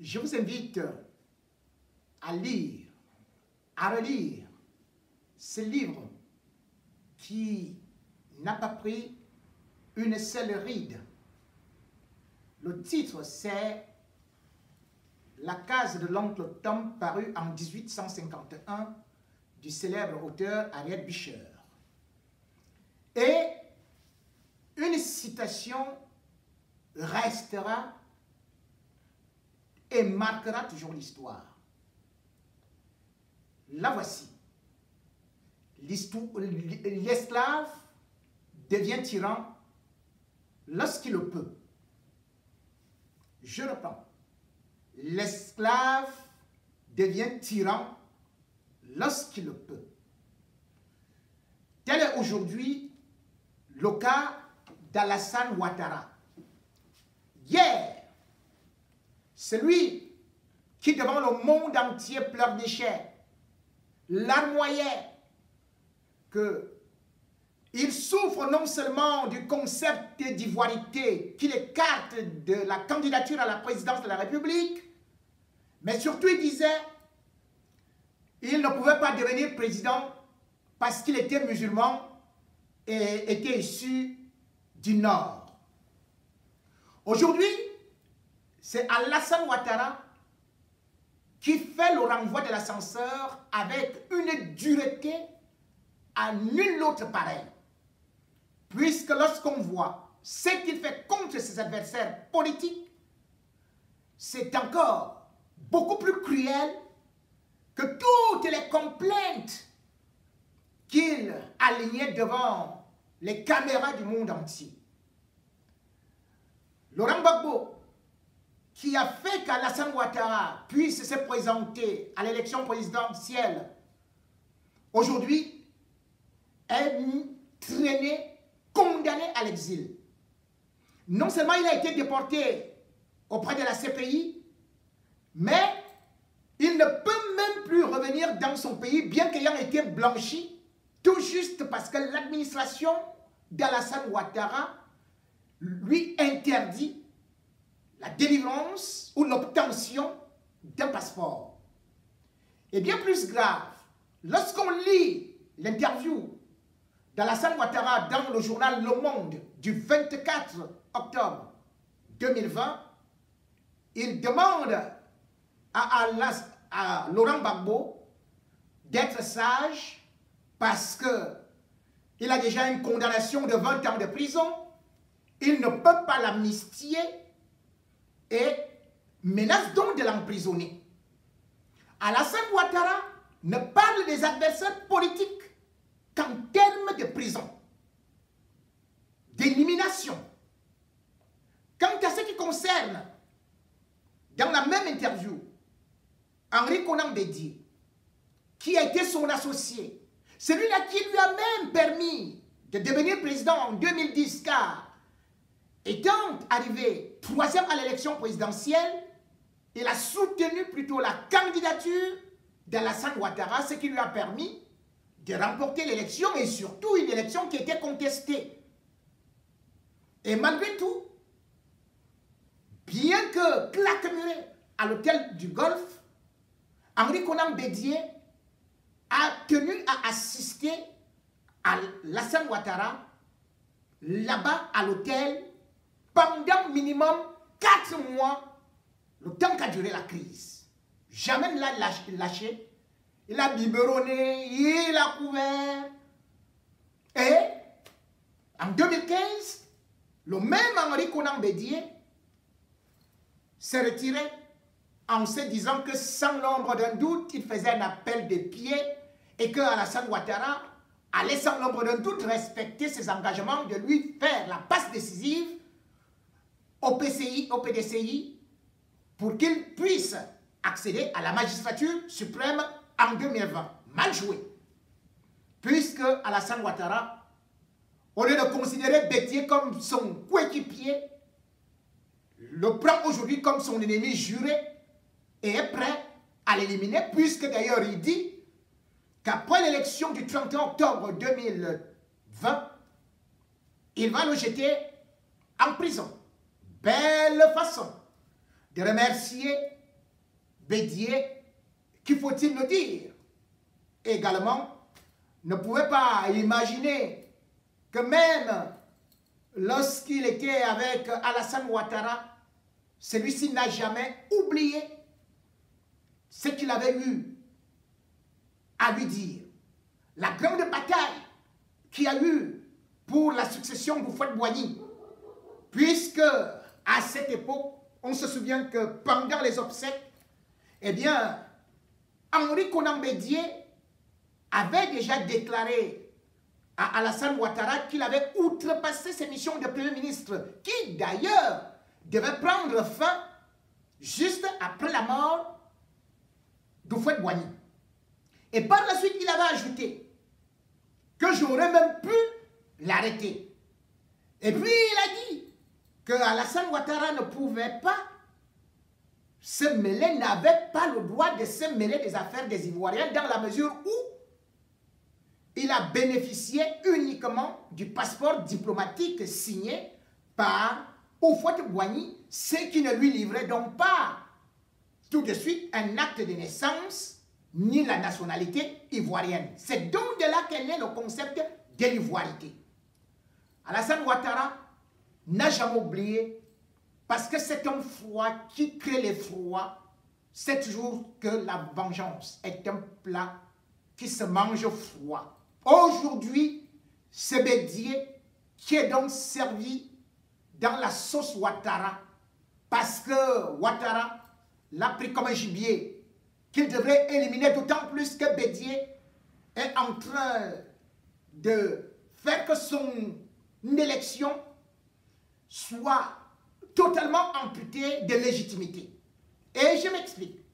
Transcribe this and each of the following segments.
je vous invite à lire, à relire ce livre qui n'a pas pris une seule ride. Le titre, c'est La case de l'oncle Tom, paru en 1851 du célèbre auteur Harriet Beecher. Et une citation restera et marquera toujours l'histoire. La voici. L'esclave devient tyran lorsqu'il le peut. Je reprends. L'esclave devient tyran lorsqu'il le peut. Tel est aujourd'hui le cas d'Alassane Ouattara. Hier, celui qui devant le monde entier pleure des chairs, larmoyait qu'il souffre non seulement du concept d'ivoirité qui l'écarte de la candidature à la présidence de la République, mais surtout il disait qu'il ne pouvait pas devenir président parce qu'il était musulman et était issu du Nord. Aujourd'hui, c'est Alassane Ouattara qui fait le renvoi de l'ascenseur avec une dureté à nul autre pareil. Puisque lorsqu'on voit ce qu'il fait contre ses adversaires politiques, c'est encore beaucoup plus cruel que toutes les complaintes qu'il alignait devant les caméras du monde entier. Laurent Gbagbo, qui a fait qu'Alassane Ouattara puisse se présenter à l'élection présidentielle, aujourd'hui est traîné, condamné à l'exil. Non seulement il a été déporté auprès de la CPI, mais il ne peut même plus revenir dans son pays, bien qu'ayant été blanchi, tout juste parce que l'administration d'Alassane Ouattara lui interdit la délivrance ou l'obtention d'un passeport. Et bien plus grave, lorsqu'on lit l'interview d'Alassane Ouattara dans le journal Le Monde du 24 octobre 2020, il demande à Laurent Gbagbo d'être sage parce qu'il a déjà une condamnation de 20 ans de prison, il ne peut pas l'amnistier et menace donc de l'emprisonner. Alassane Ouattara ne parle des adversaires politiques qu'en termes de prison, d'élimination. Quant à ce qui concerne, dans la même interview, Henri Konan Bédié, qui a été son associé, celui-là qui lui a même permis de devenir président en 2010, car étant arrivé troisième à l'élection présidentielle, il a soutenu plutôt la candidature d'Alassane Ouattara, ce qui lui a permis de remporter l'élection et surtout une élection qui était contestée. Et malgré tout, bien que claquemuré à l'hôtel du Golfe, Henri Konan Bédié a tenu à assister à Alassane Ouattara là-bas à l'hôtel pendant minimum 4 mois, le temps qu'a duré la crise. Jamais ne l'a lâché. Il a biberonné, il a couvert. Et en 2015, le même Henri Konan Bédié s'est retiré en se disant que sans l'ombre d'un doute, il faisait un appel des pieds et que Alassane Ouattara allait sans l'ombre d'un doute respecter ses engagements de lui faire la passe décisive au PDCI pour qu'il puisse accéder à la magistrature suprême en 2020. Mal joué. Puisque Alassane Ouattara, au lieu de considérer Bédié comme son coéquipier, le prend aujourd'hui comme son ennemi juré et est prêt à l'éliminer, puisque d'ailleurs il dit qu'après l'élection du 31 octobre 2020, il va le jeter en prison. Belle façon de remercier Bédié, qu'il faut-il le dire, également, ne pouvait pas imaginer que même lorsqu'il était avec Alassane Ouattara, celui-ci n'a jamais oublié ce qu'il avait eu à lui dire. La grande bataille qu'il y a eu pour la succession d'Houphouët-Boigny, puisque à cette époque, on se souvient que pendant les obsèques, eh bien, Henri Konan Bédié avait déjà déclaré à Alassane Ouattara qu'il avait outrepassé ses missions de Premier ministre, qui d'ailleurs devait prendre fin juste après la mort d'Houphouët-Boigny. Et par la suite, il avait ajouté que j'aurais même pu l'arrêter. Et puis il a dit que Alassane Ouattara ne pouvait pas se mêler, n'avait pas le droit de se mêler des affaires des Ivoiriens dans la mesure où il a bénéficié uniquement du passeport diplomatique signé par Houphouët-Boigny, ce qui ne lui livrait donc pas tout de suite un acte de naissance ni la nationalité ivoirienne. C'est donc de là qu'est né le concept de l'ivoirité. Alassane Ouattara n'a jamais oublié, parce que c'est un froid qui crée l'effroi. C'est toujours que la vengeance est un plat qui se mange froid. Aujourd'hui, c'est Bédié qui est donc servi dans la sauce Ouattara, parce que Ouattara l'a pris comme un gibier qu'il devrait éliminer, d'autant plus que Bédié est en train de faire que son élection soit totalement amputée de légitimité. Et je m'explique.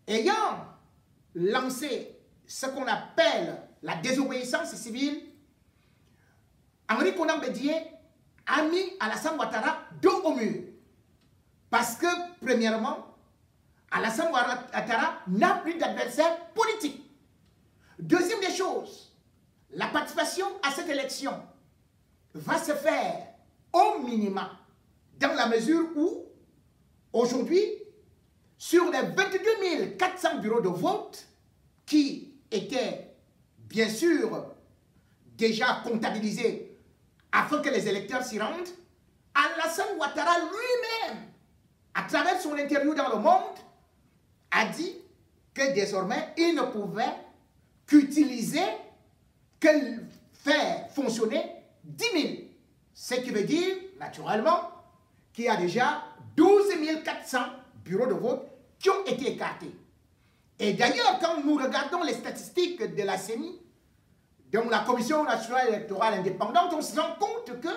Ayant lancé ce qu'on appelle la désobéissance civile, Henri Konan Bédié a mis Alassane Ouattara dos au mur. Parce que, premièrement, Alassane Ouattara n'a plus d'adversaire politique. Deuxième des choses, la participation à cette élection va se faire au minimum dans la mesure où, aujourd'hui, sur les 22 400 bureaux de vote qui étaient, bien sûr, déjà comptabilisés afin que les électeurs s'y rendent, Alassane Ouattara lui-même, à travers son interview dans Le Monde, a dit que désormais, il ne pouvait qu'utiliser, que faire fonctionner 10 000. Ce qui veut dire, naturellement, qu'il y a déjà 12 400 bureaux de vote qui ont été écartés. Et d'ailleurs, quand nous regardons les statistiques de la CENI, donc la Commission nationale électorale indépendante, on se rend compte que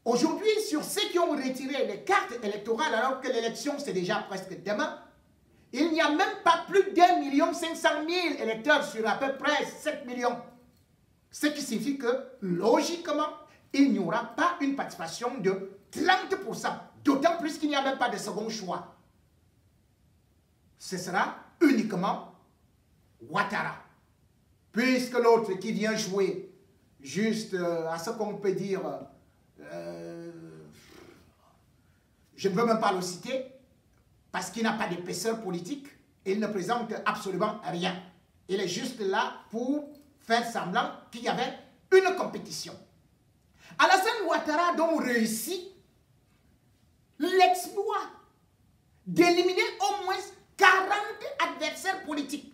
aujourd'hui, sur ceux qui ont retiré les cartes électorales alors que l'élection c'est déjà presque demain, il n'y a même pas plus d'1 500 000 électeurs sur à peu près 7 millions. Ce qui signifie que, logiquement, il n'y aura pas une participation de 30%. D'autant plus qu'il n'y a même pas de second choix. Ce sera uniquement Ouattara. Puisque l'autre qui vient jouer juste à ce qu'on peut dire, je ne veux même pas le citer, parce qu'il n'a pas d'épaisseur politique, et il ne présente absolument rien. Il est juste là pour faire semblant qu'il y avait une compétition. Alassane Ouattara a donc réussi l'exploit d'éliminer au moins 40 adversaires politiques.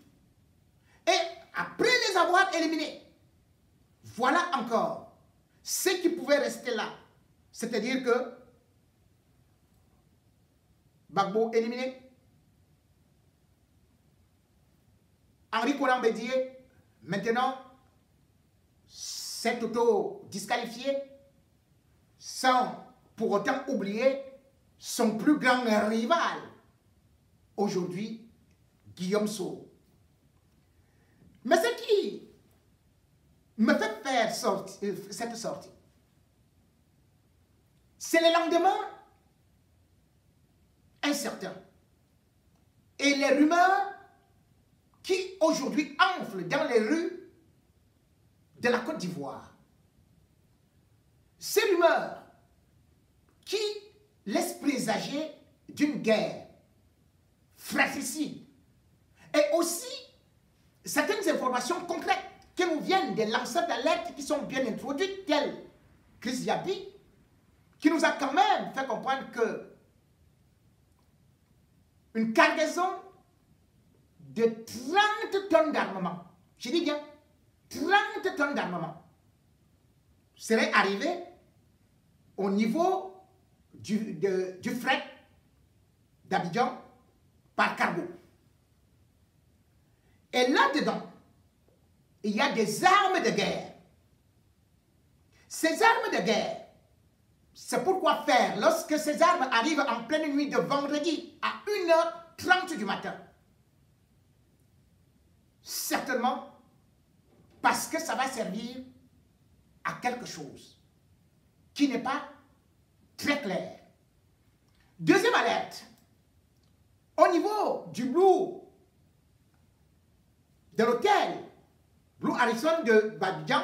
Et après les avoir éliminés, voilà encore ce qui pouvait rester là. C'est-à-dire que Gbagbo éliminé, Henri Konan Bédié, maintenant, s'est auto-disqualifié sans pour autant oublier son plus grand rival, aujourd'hui, Guillaume Soro. Mais ce qui me fait faire cette sortie, c'est le lendemain incertain. Et les rumeurs qui aujourd'hui enflent dans les rues de la Côte d'Ivoire. Ces rumeurs qui laissent présager d'une guerre fratricide. Et aussi, certaines informations concrètes qui nous viennent des lanceurs d'alerte qui sont bien introduits, tels Chris Yabi, qui nous a quand même fait comprendre que une cargaison de 30 tonnes d'armement, je dis bien 30 tonnes d'armement, serait arrivée au niveau du fret d'Abidjan par cargo. Et là-dedans, il y a des armes de guerre. Ces armes de guerre, c'est pourquoi faire lorsque ces armes arrivent en pleine nuit de vendredi à 1h30 du matin? Certainement parce que ça va servir à quelque chose qui n'est pas très clair. Deuxième alerte, au niveau du Blue, de l'hôtel Blue Harrison de Abidjan,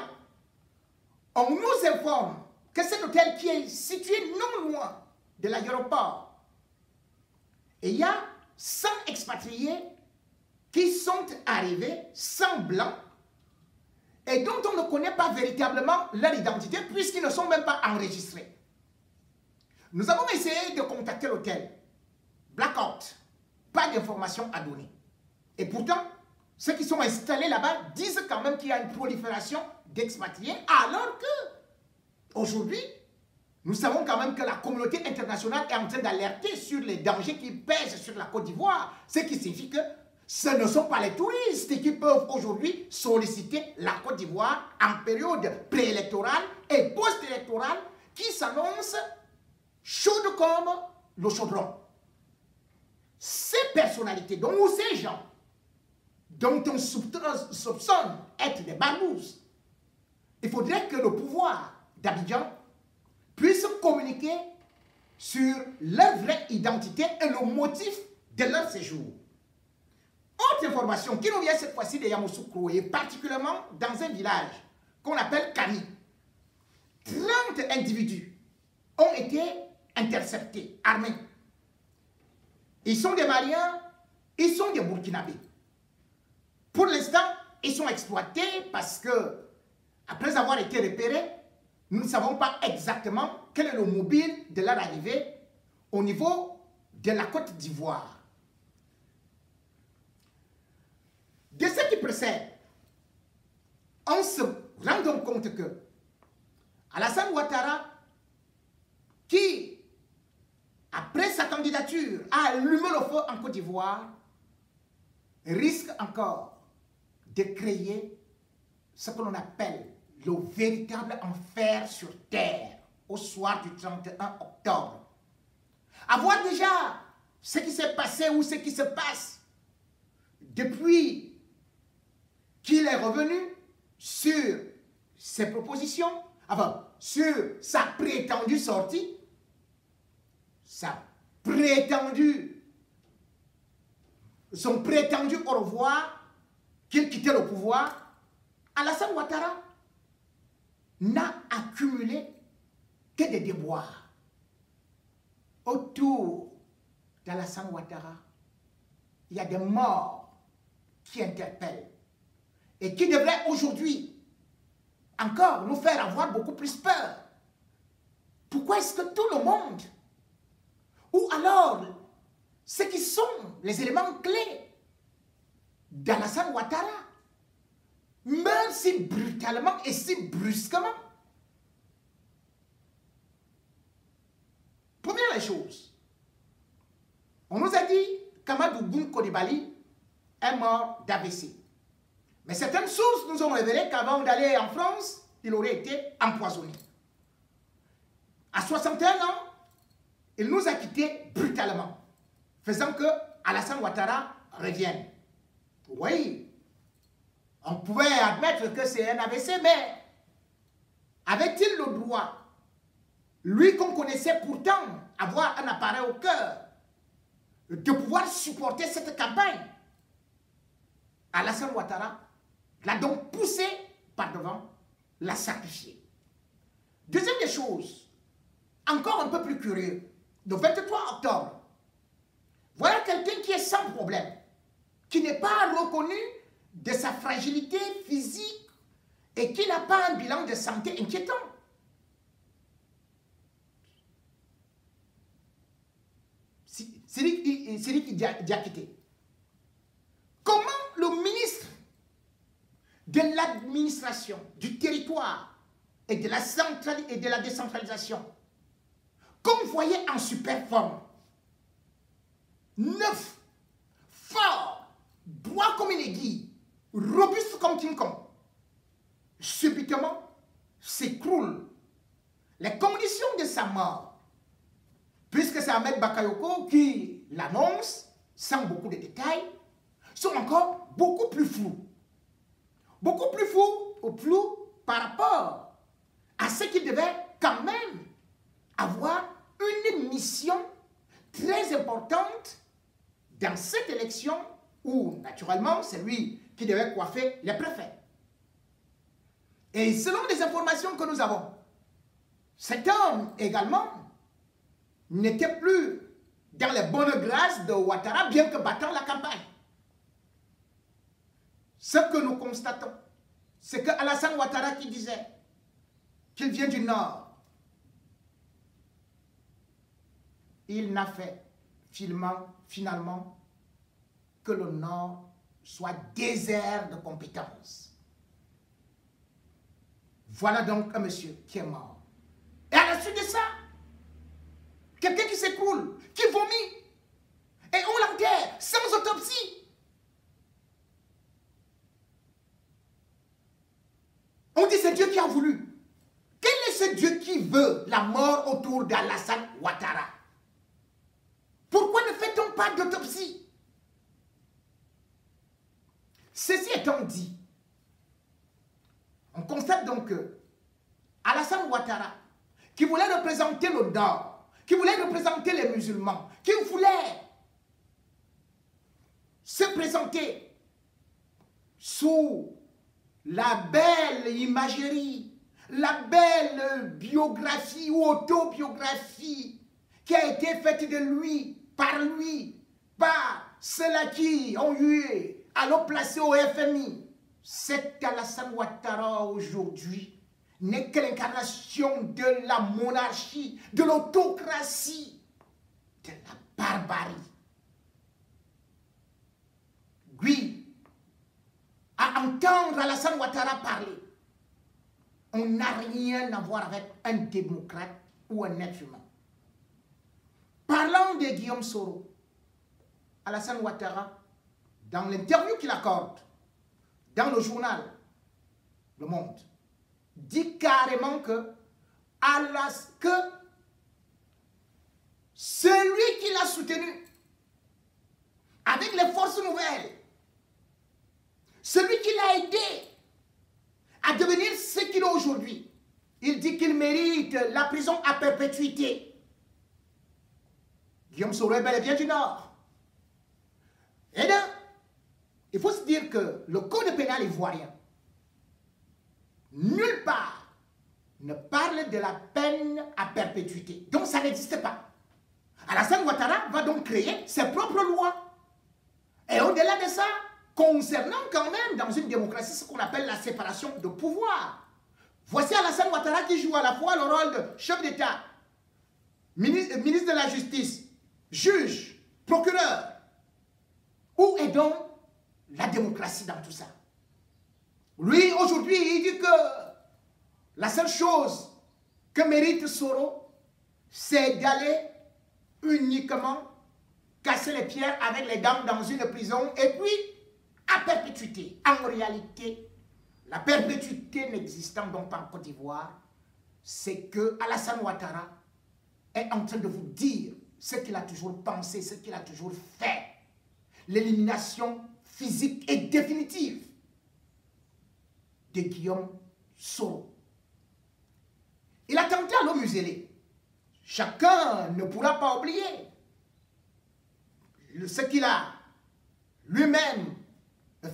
on nous informe que cet hôtel qui est situé non loin de l'aéroport, et il y a 100 expatriés qui sont arrivés sans blanc et dont on ne connaît pas véritablement leur identité puisqu'ils ne sont même pas enregistrés. Nous avons essayé de contacter l'hôtel. Blackout. Pas d'informations à donner. Et pourtant, ceux qui sont installés là-bas disent quand même qu'il y a une prolifération d'expatriés, alors que aujourd'hui, nous savons quand même que la communauté internationale est en train d'alerter sur les dangers qui pèsent sur la Côte d'Ivoire, ce qui signifie que ce ne sont pas les touristes qui peuvent aujourd'hui solliciter la Côte d'Ivoire en période préélectorale et post-électorale qui s'annonce chaude comme le chaudron. Ces personnalités, ou ces gens, dont on soupçonne être des barbouzes, il faudrait que le pouvoir d'Abidjan puisse communiquer sur leur vraie identité et le motif de leur séjour. Autre information qui nous vient cette fois-ci de Yamoussoukro, et particulièrement dans un village qu'on appelle Kani. 30 individus ont été interceptés, armés. Ils sont des Maliens, ils sont des Burkinabés. Pour l'instant, ils sont exploités parce que, après avoir été repérés, nous ne savons pas exactement quel est le mobile de leur arrivée au niveau de la Côte d'Ivoire. De ce qui précède, on se rend donc compte que Alassane Ouattara, qui, après sa candidature, a allumé le feu en Côte d'Ivoire, risque encore de créer ce que l'on appelle le véritable enfer sur terre au soir du 31 octobre. Avoir déjà ce qui s'est passé ou ce qui se passe depuis qu'il est revenu sur ses propositions, enfin, sur sa prétendue sortie, son prétendu au revoir, qu'il quittait le pouvoir, Alassane Ouattara n'a accumulé que des déboires. Autour d'Alassane Ouattara, il y a des morts qui interpellent et qui devraient aujourd'hui encore nous faire avoir beaucoup plus peur. Pourquoi est-ce que tout le monde, ou alors ceux qui sont les éléments clés d'Alassane Ouattara, meurent si brutalement et si brusquement? Première des choses, on nous a dit qu'Amadou Boun Coulibaly est mort d'AVC. Mais certaines sources nous ont révélé qu'avant d'aller en France, il aurait été empoisonné. À 61 ans, il nous a quittés brutalement, faisant que Alassane Ouattara revienne. Oui, on pouvait admettre que c'est un AVC, mais avait-il le droit, lui qu'on connaissait pourtant avoir un appareil au cœur, de pouvoir supporter cette campagne? Alassane Ouattara l'a donc poussé par devant, l'a sacrifié. Deuxième des choses, encore un peu plus curieux, le 23 octobre, voilà quelqu'un qui est sans problème. problème, qui n'est pas reconnu de sa fragilité physique et qui n'a pas un bilan de santé inquiétant. Sidiki Diakité. Comment le ministre de l'administration, du territoire et de la décentralisation, comme vous voyez en super forme, neuf, fort, droit comme une aiguille, robuste comme King Kong, subitement s'écroule. Les conditions de sa mort, puisque c'est Ahmed Bakayoko qui l'annonce, sans beaucoup de détails, sont encore beaucoup plus floues. Beaucoup plus flous par rapport à ce qu'il devait quand même avoir une mission très importante dans cette élection où, naturellement, c'est lui qui devait coiffer les préfets. Et selon les informations que nous avons, cet homme également n'était plus dans les bonnes grâces de Ouattara, bien que battant la campagne. Ce que nous constatons, c'est que Alassane Ouattara qui disait qu'il vient du Nord, il n'a fait finalement que le Nord soit désert de compétences. Voilà donc un monsieur qui est mort. Et à la suite de ça, quelqu'un qui s'écroule, qui vomit, et on l'enterre sans autopsie. On dit c'est Dieu qui a voulu. Quel est ce Dieu qui veut la mort autour d'Alassane Ouattara? Pourquoi ne fait-on pas d'autopsie? Ceci étant dit, on constate donc que Alassane Ouattara, qui voulait représenter le Nord, qui voulait représenter les musulmans, qui voulait se présenter sous la belle imagerie, la belle biographie ou autobiographie qui a été faite de lui, par ceux-là qui ont eu à le placer au FMI. Cet Alassane Ouattara aujourd'hui n'est que l'incarnation de la monarchie, de l'autocratie, de la barbarie. Oui, à entendre Alassane Ouattara parler, on n'a rien à voir avec un démocrate ou un être humain. Parlant de Guillaume Soro, Alassane Ouattara, dans l'interview qu'il accorde, dans le journal Le Monde, dit carrément que celui qui l'a soutenu avec les forces nouvelles, celui qui l'a aidé à devenir ce qu'il est aujourd'hui, il dit qu'il mérite la prison à perpétuité. Guillaume Soro est bel et bien du Nord. Et là, il faut se dire que le code pénal ivoirien, nulle part, ne parle de la peine à perpétuité. Donc ça n'existe pas. Alassane Ouattara va donc créer ses propres lois. Et au-delà de ça, concernant quand même dans une démocratie ce qu'on appelle la séparation de pouvoir. Voici Alassane Ouattara qui joue à la fois le rôle de chef d'État, ministre de la Justice, juge, procureur. Où est donc la démocratie dans tout ça? Lui, aujourd'hui, il dit que la seule chose que mérite Soro, c'est d'aller uniquement casser les pierres avec les dames dans une prison et puis à perpétuité. En réalité, la perpétuité n'existant donc pas en Côte d'Ivoire, c'est que Alassane Ouattara est en train de vous dire ce qu'il a toujours pensé, ce qu'il a toujours fait. L'élimination physique et définitive de Guillaume Soro. Il a tenté à le museler. Chacun ne pourra pas oublier ce qu'il a lui-même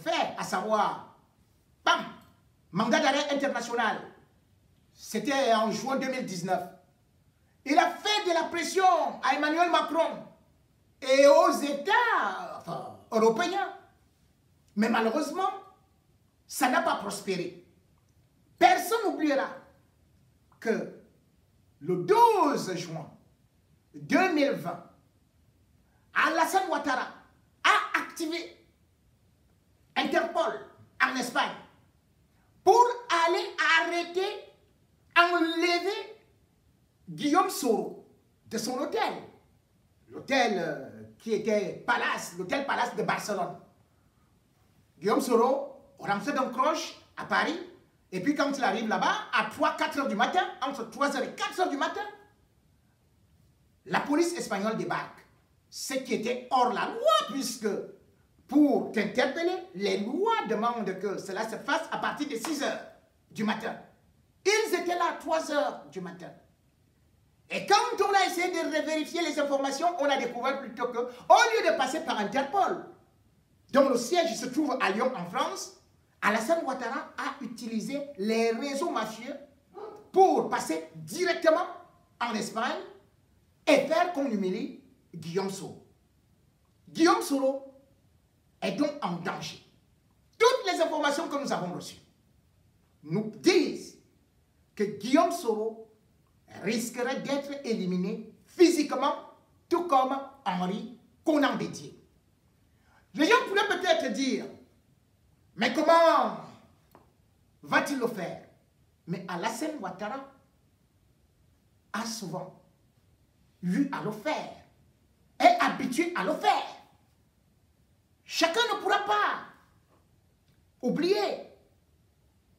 fait, à savoir, bam, mandat d'arrêt international. C'était en juin 2019. Il a fait de la pression à Emmanuel Macron et aux États, enfin, européen. Mais malheureusement, ça n'a pas prospéré. Personne n'oubliera que le 12 juin 2020, Alassane Ouattara a activé Interpol en Espagne pour aller arrêter, enlever Guillaume Soro de son hôtel. L'hôtel qui était Palace, l'hôtel Palace de Barcelone. Guillaume Soro rentrait d'un croche à Paris. Et puis quand il arrive là-bas, à 3-4 heures du matin, entre 3 heures et 4 heures du matin, la police espagnole débarque. Ce qui était hors la loi, puisque pour t'interpeller, les lois demandent que cela se fasse à partir de 6 heures du matin. Ils étaient là à 3 heures du matin. Et quand on a essayé de vérifier les informations, on a découvert plutôt que, au lieu de passer par Interpol, dont le siège se trouve à Lyon en France, Alassane Ouattara a utilisé les réseaux mafieux pour passer directement en Espagne et faire qu'on humilie Guillaume Soro. Guillaume Soro est donc en danger. Toutes les informations que nous avons reçues nous disent que Guillaume Soro risquerait d'être éliminé physiquement, tout comme Henri Konan Bédié. Les gens pourraient peut-être dire, mais comment va-t-il le faire? Mais Alassane Ouattara a souvent eu à le faire, est habitué à le faire. Chacun ne pourra pas oublier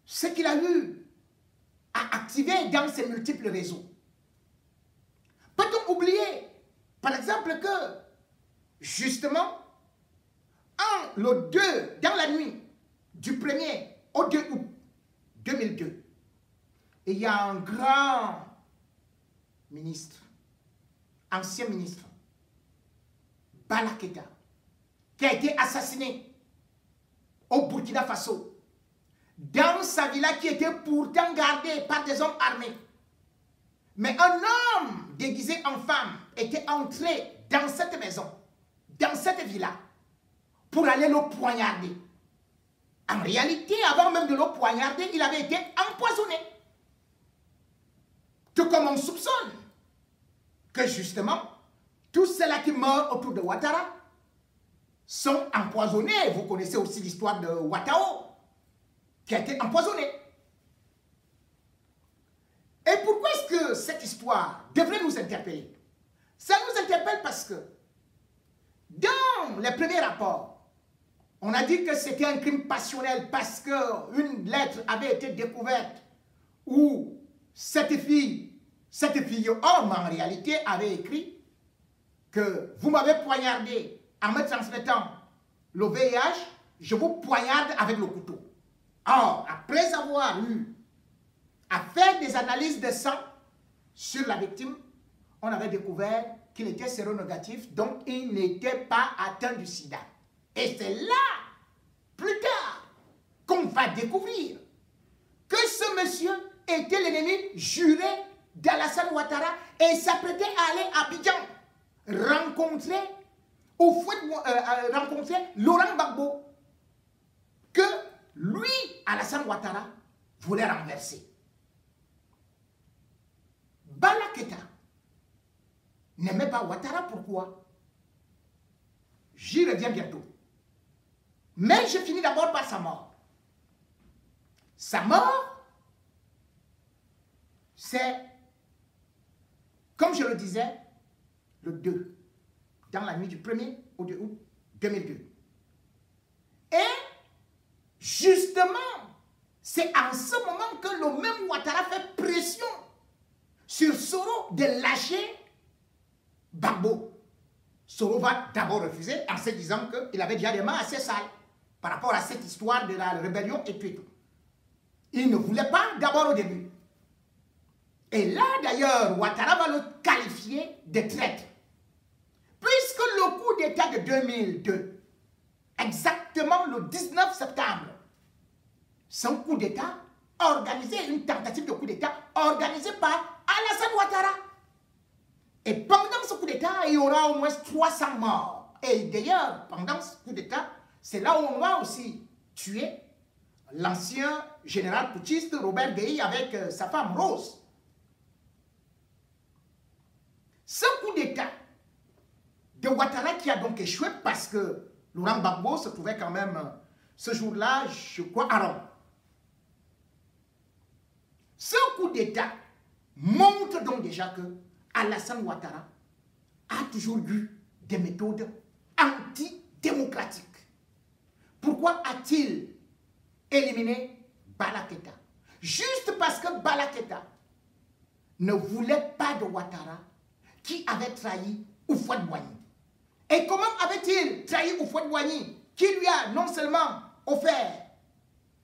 ce qu'il a eu à activer dans ses multiples réseaux. Peut-on oublier, par exemple, que justement, le 2, dans la nuit du 1er au 2 août 2002, il y a un grand ministre, ancien ministre, Bala Keïta, qui a été assassiné au Burkina Faso, dans sa villa qui était pourtant gardée par des hommes armés. Mais un homme déguisé en femme était entré dans cette maison, dans cette villa, pour aller le poignarder. En réalité, avant même de le poignarder, il avait été empoisonné. Tout comme on soupçonne que justement, tous ceux-là qui meurent autour de Ouattara sont empoisonnés. Vous connaissez aussi l'histoire de Ouattao, qui a été empoisonné. Et pourquoi est-ce que cette histoire devrait nous interpeller? Ça nous interpelle parce que dans les premiers rapports, on a dit que c'était un crime passionnel parce qu'une lettre avait été découverte où cette fille homme en réalité avait écrit que vous m'avez poignardé en me transmettant le VIH, je vous poignarde avec le couteau. Or, après avoir eu à faire des analyses de sang sur la victime, on avait découvert qu'il était séronégatif, donc il n'était pas atteint du sida. Et c'est là, plus tard, qu'on va découvrir que ce monsieur était l'ennemi juré d'Alassane Ouattara et s'apprêtait à aller à Abidjan rencontrer Laurent Gbagbo, que lui, Alassane Ouattara, voulait renverser. Bala Keïta n'aimait pas Ouattara, pourquoi? J'y reviens bientôt. Mais je finis d'abord par sa mort. Sa mort, c'est, comme je le disais, le 2, dans la nuit du 1er au 2 août 2002. Et justement, c'est en ce moment que le même Ouattara fait pression sur Soro de lâcher Gbagbo. Soro va d'abord refuser en se disant qu'il avait déjà des mains assez sales par rapport à cette histoire de la rébellion et tout et tout. Il ne voulait pas d'abord au début. Et là d'ailleurs, Ouattara va le qualifier de traître. Puisque le coup d'État de 2002, exactement le 19 septembre, c'est un coup d'État organisé, une tentative de coup d'État organisée par Alassane Ouattara. Et pendant ce coup d'État, il y aura au moins 300 morts Et d'ailleurs, pendant ce coup d'État, c'est là où on a aussi tué l'ancien général putschiste Robert Gueye avec sa femme Rose. Ce coup d'État de Ouattara qui a donc échoué parce que Laurent Gbagbo se trouvait quand même ce jour-là, je crois, à Rome. Ce coup d'État montre donc déjà que Alassane Ouattara a toujours eu des méthodes antidémocratiques. Pourquoi a-t-il éliminé Bala Keïta? Juste parce que Bala Keïta ne voulait pas de Ouattara qui avait trahi Houphouët-Boigny. Et comment avait-il trahi Houphouët-Boigny qui lui a non seulement offert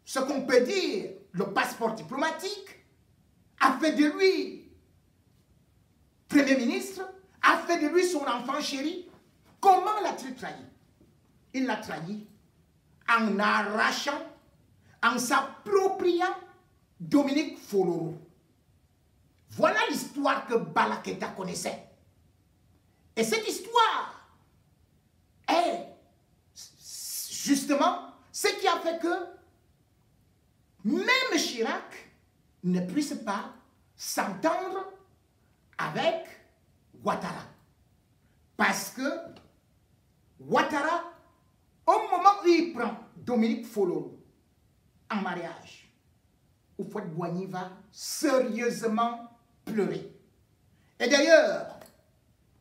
ce qu'on peut dire le passeport diplomatique, a fait de lui Premier ministre, a fait de lui son enfant chéri? Comment l'a-t-il trahi? Il l'a trahi en arrachant, en s'appropriant Dominique Folorou. Voilà l'histoire que Bala Keïta connaissait. Et cette histoire est justement ce qui a fait que même Chirac ne puisse pas s'entendre avec Ouattara. Parce que Ouattara, au moment où il prend Dominique Folorou en mariage, Houphouët-Boigny va sérieusement pleurer. Et d'ailleurs,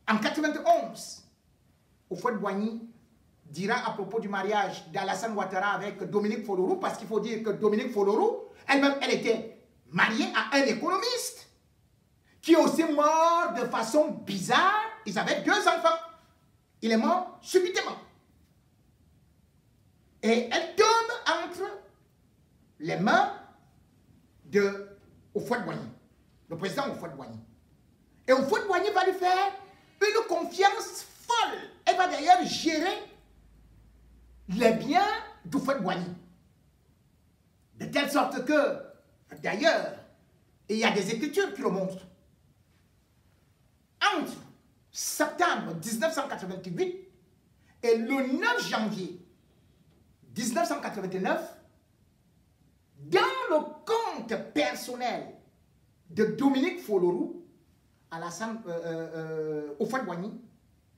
en 91, Houphouët-Boigny dira à propos du mariage d'Alassane Ouattara avec Dominique Folorou, parce qu'il faut dire que Dominique Folorou, elle-même, elle était mariée à un économiste qui est aussi mort de façon bizarre. Ils avaient 2 enfants. Il est mort subitement. Et elle tombe entre les mains de Houphouët-Boigny, le président Houphouët-Boigny. Et Houphouët-Boigny va lui faire une confiance folle. Elle va d'ailleurs gérer les biens d'Houphouët-Boigny. De telle sorte que, d'ailleurs, il y a des écritures qui le montrent. Entre septembre 1988 et le 9 janvier 1989, dans le compte personnel de Dominique Folorou, Alassane Houphouët-Boigny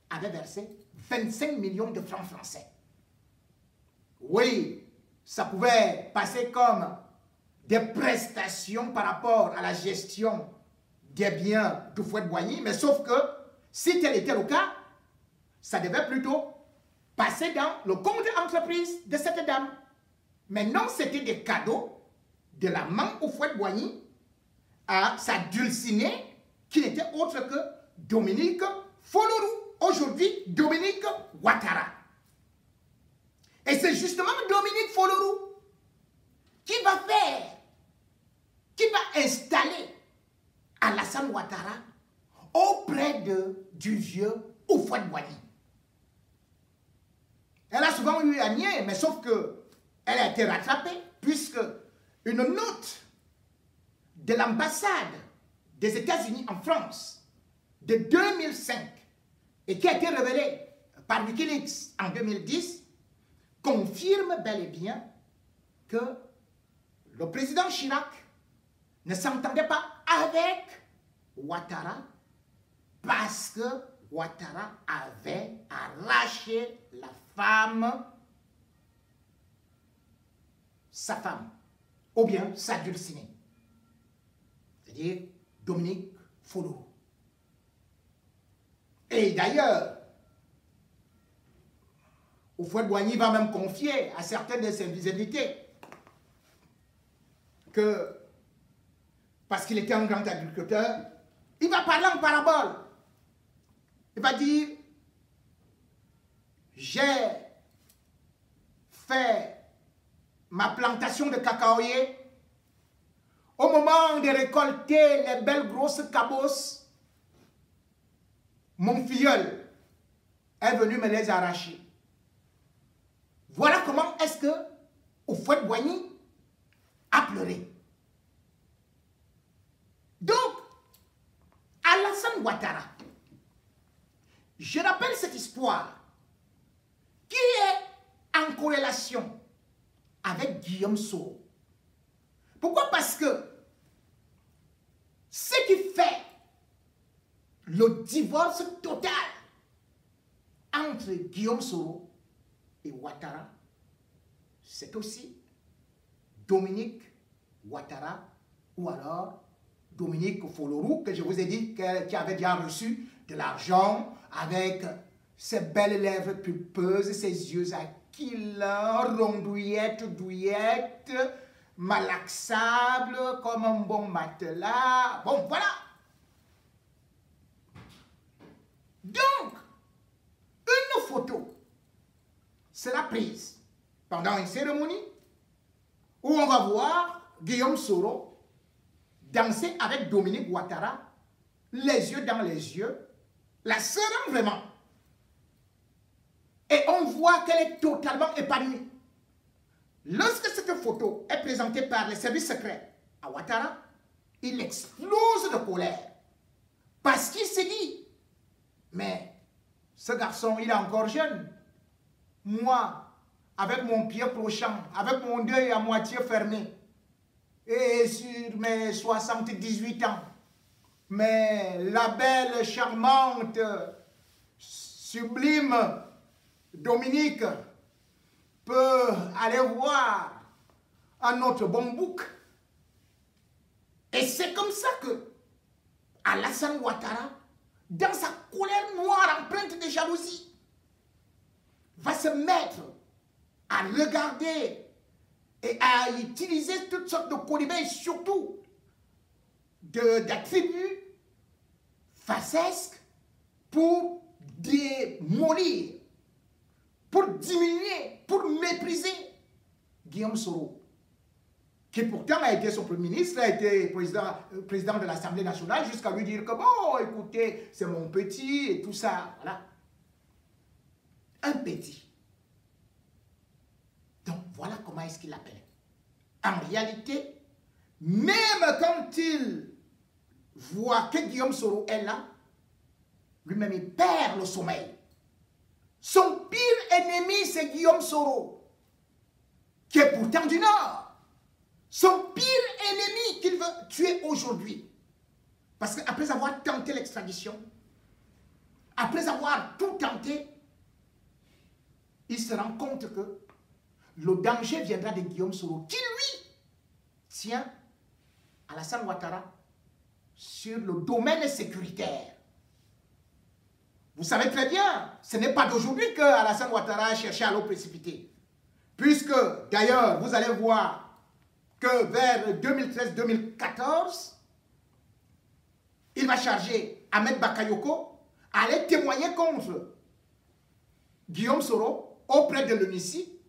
avait versé 25 millions de francs français. Oui, ça pouvait passer comme des prestations par rapport à la gestion des biens d'Houphouët-Boigny, mais sauf que, si tel était le cas, ça devait plutôt passer dans le compte d'entreprise de cette dame. Mais non, c'était des cadeaux de la main Houphouët-Boigny à sa dulcinée, qui n'était autre que Dominique Folorou, aujourd'hui Dominique Ouattara. Et c'est justement Dominique Folorou qui va faire, qui va installer Alassane Ouattara auprès du vieux Houphouët-Boigny. Elle a souvent eu à nier, mais sauf que elle a été rattrapée, puisque une note de l'ambassade des États-Unis en France de 2005 et qui a été révélée par Wikileaks en 2010 confirme bel et bien que le président Chirac ne s'entendait pas avec Ouattara parce que Ouattara avait arraché la femme, sa femme, ou bien sa dulcinée, c'est-à-dire Dominique Folorou. Et d'ailleurs, Houphouët-Boigny va même confier à certains de ses invités que, parce qu'il était un grand agriculteur, il va parler en parabole. Il va dire, j'ai fait ma plantation de cacaoyers. Au moment de récolter les belles grosses cabosses, mon filleul est venu me les arracher. Voilà comment est-ce que Houphouët-Boigny a pleuré. Donc, Alassane Ouattara, je rappelle cette histoire en corrélation avec Guillaume Soro. Pourquoi? Parce que ce qui fait le divorce total entre Guillaume Soro et Ouattara, c'est aussi Dominique Ouattara ou alors Dominique Folorou, que je vous ai dit qui avait déjà reçu de l'argent avec ses belles lèvres pulpeuses, ses yeux aquilins, rondouillettes, douillettes, malaxables comme un bon matelas. Bon, voilà. Donc, une photo sera prise pendant une cérémonie où on va voir Guillaume Soro danser avec Dominique Ouattara, les yeux dans les yeux, la sœur vraiment. Et on voit qu'elle est totalement épanouie. Lorsque cette photo est présentée par les services secrets à Ouattara, il explose de colère. Parce qu'il s'est dit, mais ce garçon, il est encore jeune. Moi, avec mon pied clochant, avec mon œil à moitié fermé, et sur mes 78 ans, mais la belle, charmante, sublime Dominique peut aller voir un autre bon bouc. Et c'est comme ça que Alassane Ouattara, dans sa colère noire empreinte de jalousie, va se mettre à regarder et à utiliser toutes sortes de colibets et surtout d'attributs facesques pour démolir, pour diminuer, pour mépriser Guillaume Soro, qui pourtant a été son premier ministre, a été président de l'Assemblée nationale, jusqu'à lui dire que bon, écoutez, c'est mon petit et tout ça, voilà. Un petit. Donc voilà comment est-ce qu'il l'appelle. En réalité, même quand il voit que Guillaume Soro est là, lui-même il perd le sommeil. Son pire ennemi, c'est Guillaume Soro, qui est pourtant du Nord. Son pire ennemi qu'il veut tuer aujourd'hui. Parce qu'après avoir tenté l'extradition, après avoir tout tenté, il se rend compte que le danger viendra de Guillaume Soro, qui lui tient Alassane Ouattara sur le domaine sécuritaire. Vous savez très bien, ce n'est pas d'aujourd'hui que Alassane Ouattara a cherché à l'eau précipiter. Puisque, d'ailleurs, vous allez voir que vers 2013-2014, il va charger Ahmed Bakayoko à aller témoigner contre Guillaume Soro auprès de l'ONUCI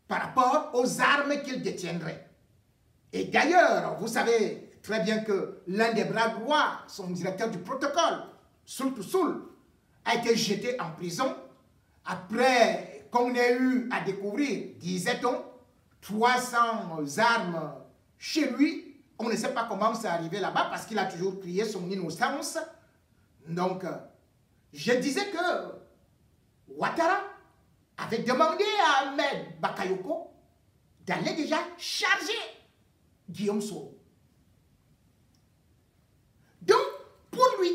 par rapport aux armes qu'il détiendrait. Et d'ailleurs, vous savez très bien que l'un des bras droits, son directeur du protocole, Soul to Soul, a été jeté en prison après qu'on ait eu à découvrir, disait-on, 300 armes chez lui. On ne sait pas comment c'est arrivé là-bas parce qu'il a toujours crié son innocence. Donc, je disais que Ouattara avait demandé à Ahmed Bakayoko d'aller déjà charger Guillaume Soro. Donc, pour lui,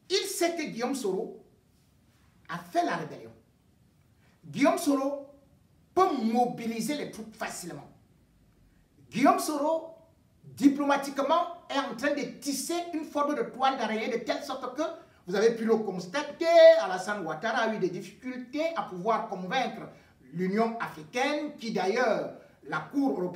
il sait que Guillaume Soro a fait la rébellion. Guillaume Soro peut mobiliser les troupes facilement. Guillaume Soro, diplomatiquement, est en train de tisser une forme de toile d'araignée de telle sorte que, vous avez pu le constater, Alassane Ouattara a eu des difficultés à pouvoir convaincre l'Union africaine, qui d'ailleurs, la Cour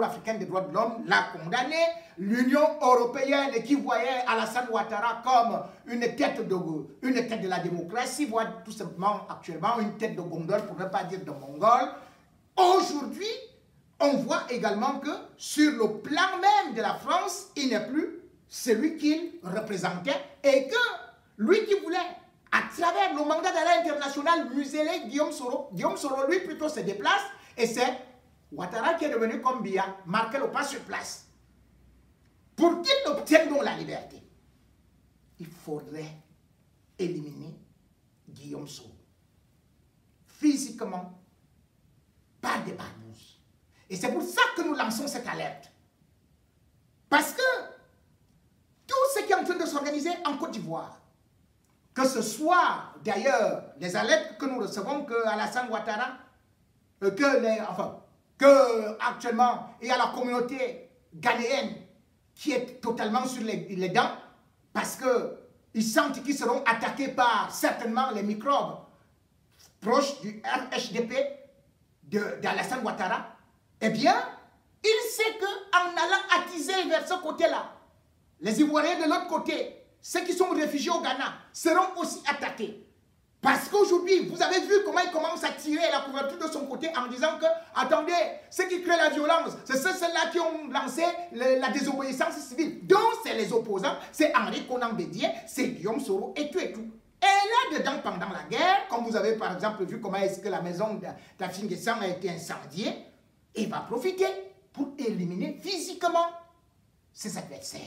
africaine des droits de l'homme l'a condamné. L'Union européenne qui voyait Alassane Ouattara comme une tête de la démocratie, voit tout simplement actuellement une tête de gondole, pour ne pas dire de mongol. Aujourd'hui, on voit également que sur le plan même de la France, il n'est plus celui qu'il représentait et que lui qui voulait, à travers le mandat d'arrêt international, museler Guillaume Soro, lui plutôt se déplace et c'est Ouattara qui est devenu comme Biya, marqué le pas sur place. Pour qu'il obtienne donc la liberté, il faudrait éliminer Guillaume Soro. Physiquement, des barbouzes. Et c'est pour ça que nous lançons cette alerte. Parce que tout ce qui est en train de s'organiser en Côte d'Ivoire, que ce soit d'ailleurs les alertes que nous recevons que Alassane Ouattara, que actuellement il y a la communauté ghanéenne qui est totalement sur les dents parce qu'ils sentent qu'ils seront attaqués par certainement les microbes proches du RHDP d'Alassane Ouattara, eh bien, il sait qu'en allant attiser vers ce côté-là, les Ivoiriens de l'autre côté, ceux qui sont réfugiés au Ghana, seront aussi attaqués. Parce qu'aujourd'hui, vous avez vu comment il commence à tirer la couverture de son côté en disant que, attendez, ceux qui créent la violence, c'est ceux-là qui ont lancé la désobéissance civile. Donc, c'est les opposants, c'est Henri Konan Bédié, c'est Guillaume Soro et tout et tout. Et là-dedans, pendant la guerre, comme vous avez par exemple vu comment est-ce que la maison d'Afingessang a été incendiée, il va profiter pour éliminer physiquement ses adversaires.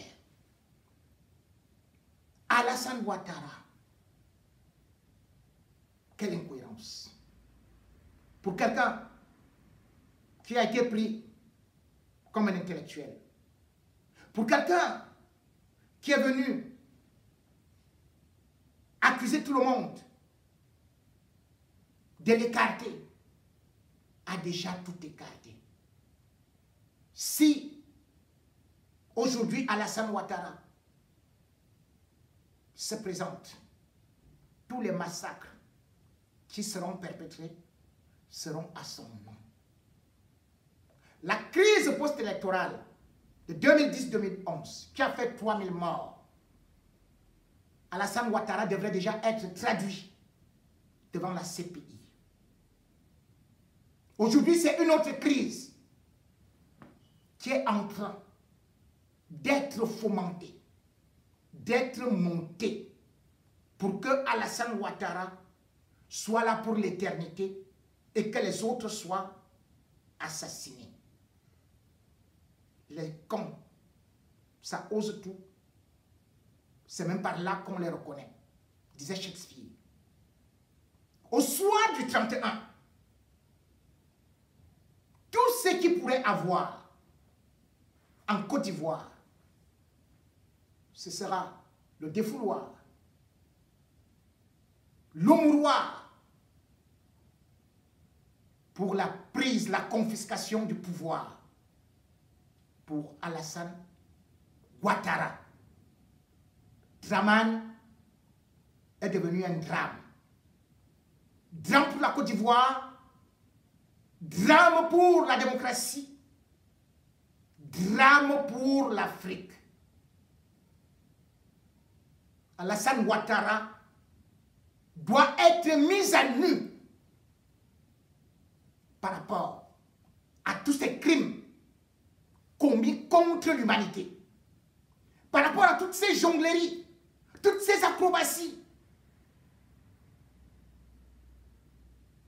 Alassane Ouattara, quelle incohérence. Pour quelqu'un qui a été pris comme un intellectuel, pour quelqu'un qui est venu accuser tout le monde de l'écarter, a déjà tout écarté. Si aujourd'hui Alassane Ouattara se présente, tous les massacres qui seront perpétrés seront à son nom. La crise post-électorale de 2010-2011, qui a fait 3000 morts, Alassane Ouattara devrait déjà être traduit devant la CPI. Aujourd'hui, c'est une autre crise qui est en train d'être fomentée, d'être montée pour que Alassane Ouattara soit là pour l'éternité et que les autres soient assassinés. Les cons, ça ose tout. C'est même par là qu'on les reconnaît, disait Shakespeare. Au soir du 31, tout ce qui pourrait avoir en Côte d'Ivoire, ce sera le défouloir, l'omouroir pour la prise, la confiscation du pouvoir pour Alassane Ouattara. Draman est devenu un drame. Drame pour la Côte d'Ivoire, drame pour la démocratie, drame pour l'Afrique. Alassane Ouattara doit être mis à nu par rapport à tous ces crimes commis contre l'humanité, par rapport à toutes ces jongleries, toutes ces acrobaties,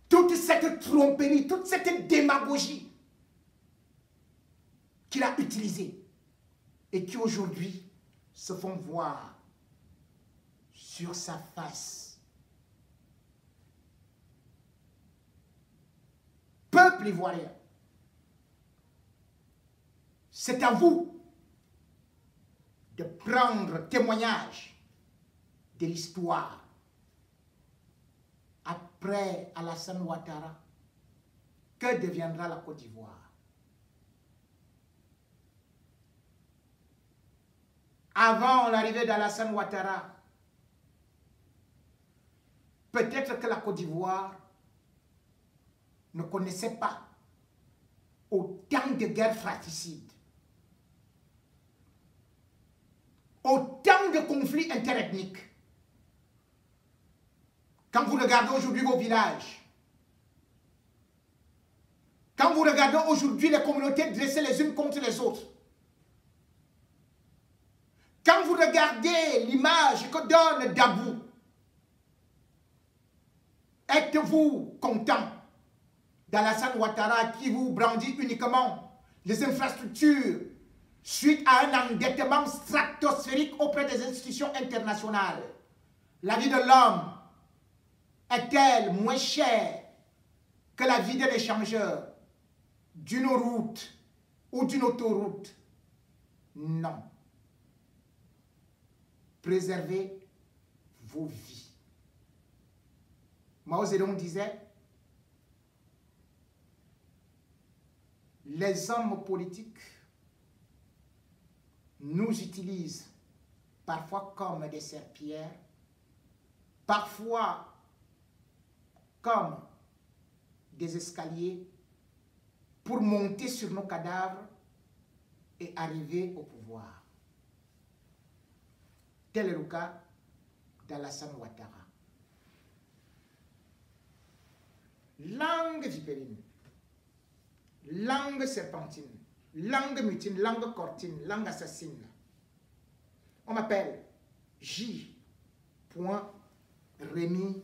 toute cette tromperie, toute cette démagogie qu'il a utilisée et qui aujourd'hui se font voir sur sa face. Peuple ivoirien, c'est à vous de prendre témoignage de l'histoire. Après Alassane Ouattara, que deviendra la Côte d'Ivoire? Avant l'arrivée d'Alassane Ouattara, peut-être que la Côte d'Ivoire ne connaissait pas autant de guerres fratricides, autant de conflits interethniques. Quand vous regardez aujourd'hui vos villages, quand vous regardez aujourd'hui les communautés dressées les unes contre les autres, quand vous regardez l'image que donne Dabou, êtes-vous content d'Alassane Ouattara qui vous brandit uniquement les infrastructures suite à un endettement stratosphérique auprès des institutions internationales? La vie de l'homme est-elle moins chère que la vie de l'échangeur? d'une route ou d'une autoroute. Non. Préservez vos vies. Mao Zedong disait, les hommes politiques nous utilisent parfois comme des serpillères, parfois comme des escaliers pour monter sur nos cadavres et arriver au pouvoir. Tel est le cas d'Alassane Ouattara. Langue vipérine, langue serpentine, langue mutine, langue cortine, langue assassine. On m'appelle J. Rémi